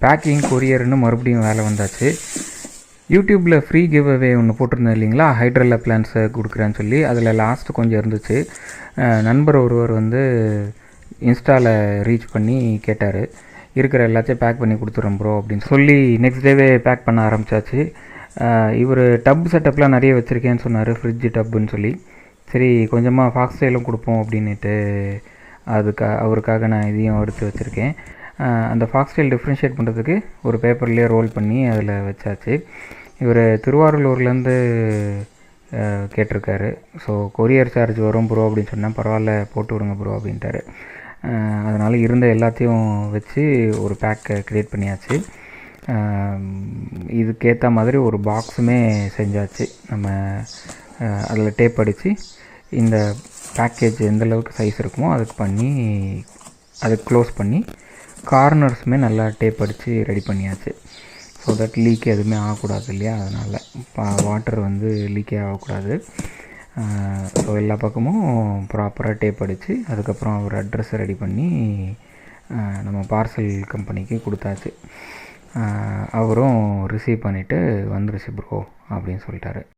Packing கொரியர்னு மறுபடியும் வேலை வந்தாச்சு. யூடியூப்பில் ஃப்ரீ கிவ் அவே ஒன்று போட்டிருந்தேன் இல்லைங்களா, ஹைட்ரல்லா பிளான்ஸை கொடுக்குறேன்னு சொல்லி. அதில் லாஸ்ட்டு கொஞ்சம் இருந்துச்சு. நண்பர் ஒருவர் வந்து இன்ஸ்டாவில் ரீச் பண்ணி கேட்டார், இருக்கிற எல்லாத்தையும் பேக் பண்ணி கொடுத்துட்றேன் ப்ரோ அப்படின்னு சொல்லி நெக்ஸ்ட் டேவே பேக் பண்ண ஆரம்பித்தாச்சு. இவர் டப் செட்டப்லாம் நிறைய வச்சுருக்கேன்னு சொன்னார், ஃப்ரிட்ஜு டப்புன்னு சொல்லி. சரி கொஞ்சமாக ஃபாக்ஸ்டைலும் கொடுப்போம் அப்படின்ட்டு அவருக்காக நான் இதையும் எடுத்து வச்சுருக்கேன். அந்த ஃபாக்ஸ்டைல் டிஃப்ரென்ஷியேட் பண்ணுறதுக்கு ஒரு பேப்பர்லேயே ரோல் பண்ணி அதில் வச்சாச்சு. இவர் திருவாரூர்லேருந்து கேட்டிருக்காரு. ஸோ கொரியர் சார்ஜ் வரும் ப்ரோ அப்படின்னு சொன்னேன். பரவாயில்ல போட்டு விடுங்க ப்ரோ அப்படின்ட்டாரு. அதனால் இருந்த எல்லாத்தையும் வச்சு ஒரு பேக்கை க்ரியேட் பண்ணியாச்சு. இதுக்கேற்ற மாதிரி ஒரு பாக்ஸுமே செஞ்சாச்சு. நம்ம அதில் டேப் அடித்து இந்த பேக்கேஜ் எந்தளவுக்கு சைஸ் இருக்குமோ அதுக்கு பண்ணி அதை க்ளோஸ் பண்ணி கார்னர்ஸுமே நல்லா டேப் அடித்து ரெடி பண்ணியாச்சு. ஸோ தட் லீக் எதுவுமே ஆகக்கூடாது இல்லையா, அதனால் வாட்டர் வந்து லீக்கே ஆகக்கூடாது. ஸோ எல்லா பக்கமும் ப்ராப்பராக டேப் அடித்து அதுக்கப்புறம் ஒரு அட்ரஸை ரெடி பண்ணி நம்ம பார்சல் கம்பெனிக்கு கொடுத்தாச்சு. அவரும் ரிசீவ் பண்ணிவிட்டு வந்துருச்சு ப்ரோ அப்படின்னு சொல்லிட்டாரு.